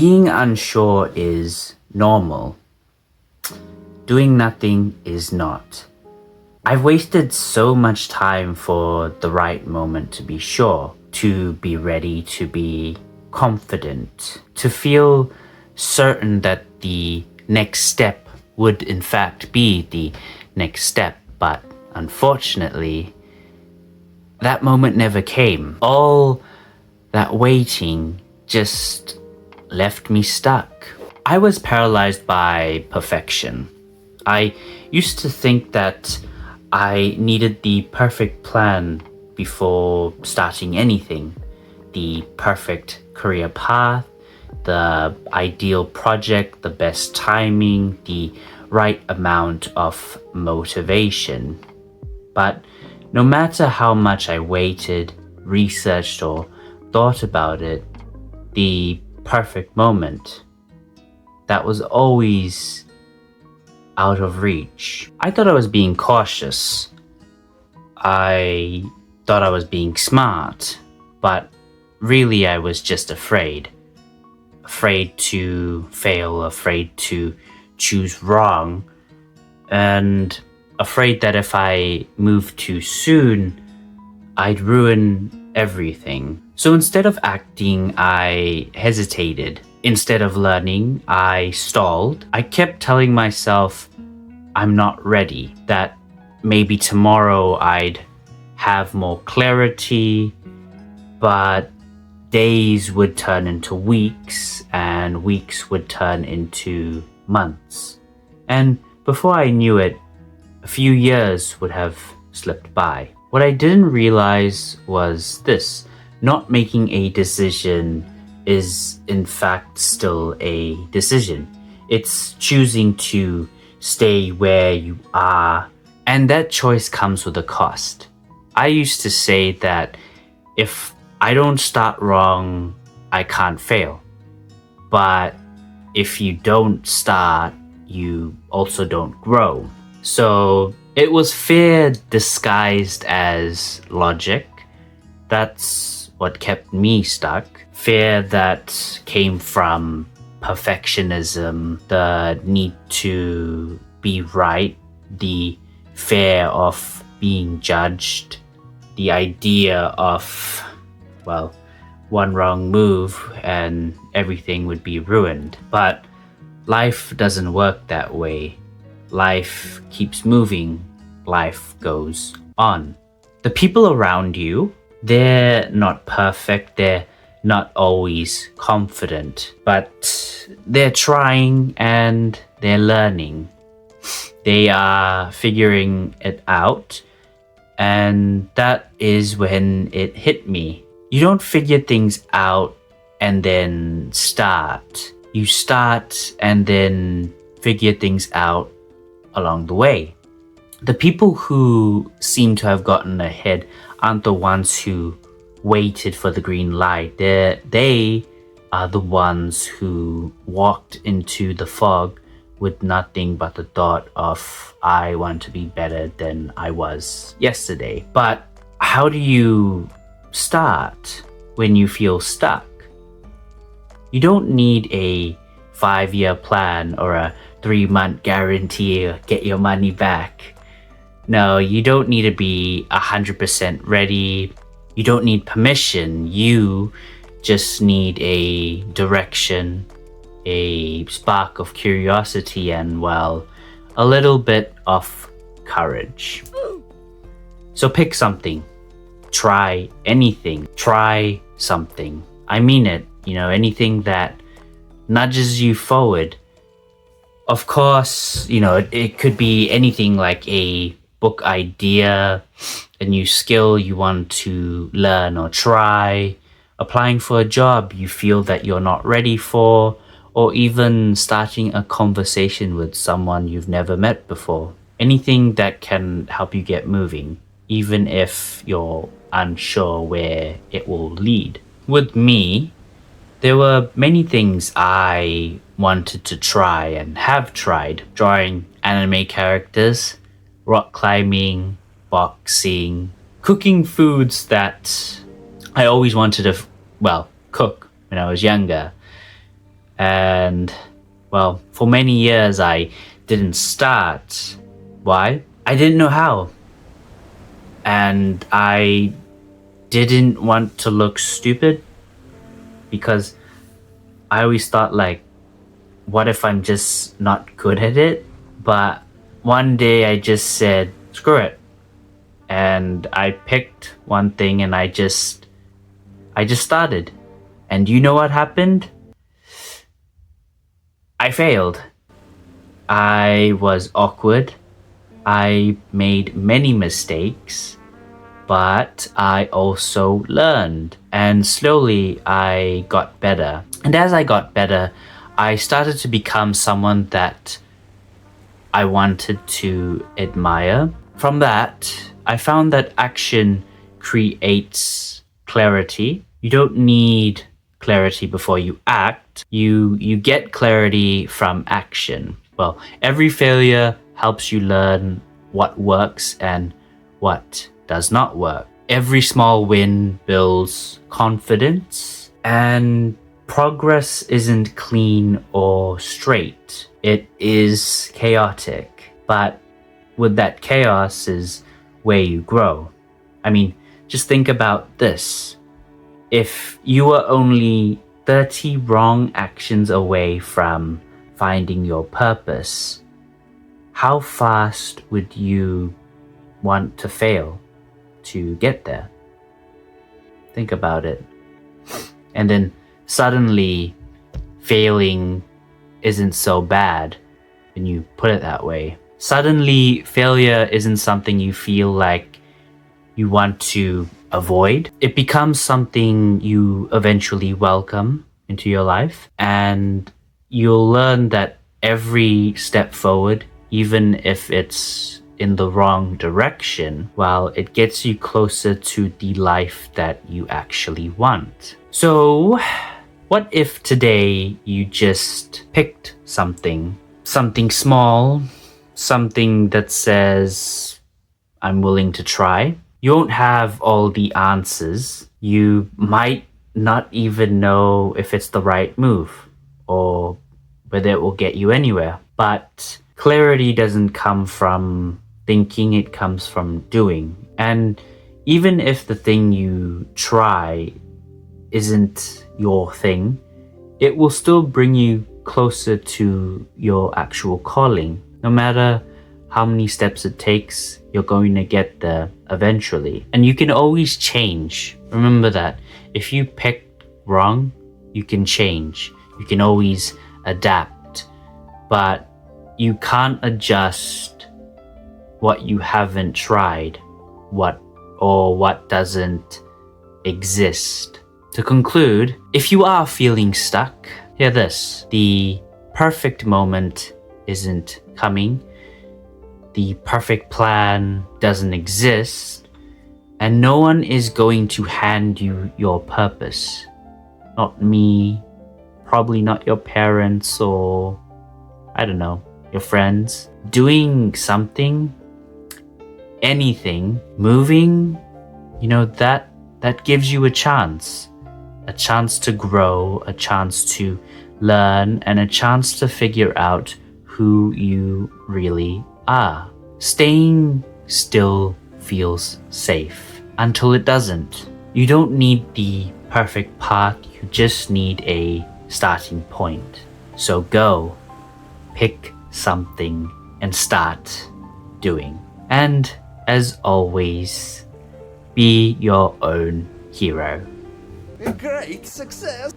Being unsure is normal. Doing nothing is not. I've wasted so much time for the right moment to be sure, to be ready, to be confident, to feel certain that the next step would in fact be the next step. But unfortunately, that moment never came. All that waiting just left me stuck. I was paralyzed by perfection. I used to think that I needed the perfect plan before starting anything. The perfect career path, the ideal project, the best timing, the right amount of motivation. But no matter how much I waited, researched, or thought about it, the perfect moment, that was always out of reach. I thought I was being cautious. I thought I was being smart, but really I was just afraid. Afraid to fail, afraid to choose wrong, and afraid that if I moved too soon, I'd ruin everything. So instead of acting, I hesitated. Instead of learning, I stalled. I kept telling myself I'm not ready, that maybe tomorrow I'd have more clarity, but days would turn into weeks, and weeks would turn into months. And before I knew it, a few years would have slipped by. What I didn't realize was this: not making a decision is in fact still a decision. It's choosing to stay where you are, and that choice comes with a cost. I used to say that if I don't start wrong, I can't fail. But if you don't start, you also don't grow. So it was fear disguised as logic. That's what kept me stuck. Fear that came from perfectionism, the need to be right, the fear of being judged, the idea of, well, one wrong move and everything would be ruined. But life doesn't work that way. Life keeps moving. Life goes on. The people around you, they're not perfect. They're not always confident, but they're trying and they're learning. They are figuring it out. And that is when it hit me. You don't figure things out and then start. You start and then figure things out along the way. The people who seem to have gotten ahead aren't the ones who waited for the green light. They are the ones who walked into the fog with nothing but the thought of, I want to be better than I was yesterday. But how do you start when you feel stuck? You don't need a 5-year plan or a 3-month guarantee to get your money back. No, you don't need to be 100% ready. You don't need permission. You just need a direction, a spark of curiosity, and, well, a little bit of courage. So pick something. Try anything. Try something. I mean it. Anything that nudges you forward. Of course, it could be anything like a book idea, a new skill you want to learn or try, applying for a job you feel that you're not ready for, or even starting a conversation with someone you've never met before. Anything that can help you get moving, even if you're unsure where it will lead. With me, there were many things I wanted to try and have tried. Drawing anime characters, rock climbing, boxing, cooking foods that I always wanted to, cook when I was younger. And, well, for many years I didn't start. Why? I didn't know how. And I didn't want to look stupid because I always thought, like, what if I'm just not good at it? But one day I just said, screw it. And I picked one thing and I just started. And you know what happened? I failed. I was awkward. I made many mistakes, but I also learned. And slowly I got better. And as I got better, I started to become someone that I wanted to admire. From that, I found that action creates clarity. You don't need clarity before you act. You get clarity from action. Well, every failure helps you learn what works and what does not work. Every small win builds confidence, and progress isn't clean or straight. It is chaotic, but with that chaos is where you grow. I mean, just think about this. If you were only 30 wrong actions away from finding your purpose, how fast would you want to fail to get there? Think about it. And then suddenly failing isn't so bad when you put it that way. Suddenly failure isn't something you feel like you want to avoid. It becomes something you eventually welcome into your life, and you'll learn that every step forward, even if it's in the wrong direction, well, it gets you closer to the life that you actually want. So, what if today you just picked something small, something that says, I'm willing to try? You won't have all the answers. You might not even know if it's the right move or whether it will get you anywhere. But clarity doesn't come from thinking, it comes from doing. And even if the thing you try isn't your thing, it will still bring you closer to your actual calling. No matter how many steps it takes, you're going to get there eventually. And you can always change. Remember that. If you picked wrong, you can change. You can always adapt. But you can't adjust what you haven't tried, what doesn't exist. To conclude, if you are feeling stuck, hear this. The perfect moment isn't coming. The perfect plan doesn't exist. And no one is going to hand you your purpose. Not me, probably not your parents, or I don't know, your friends. Doing something, anything, moving, that gives you a chance to grow, a chance to learn, and a chance to figure out who you really are. Staying still feels safe until it doesn't. You don't need the perfect path, you just need a starting point. So go, pick something, and start doing. And as always, be your own hero. A great success!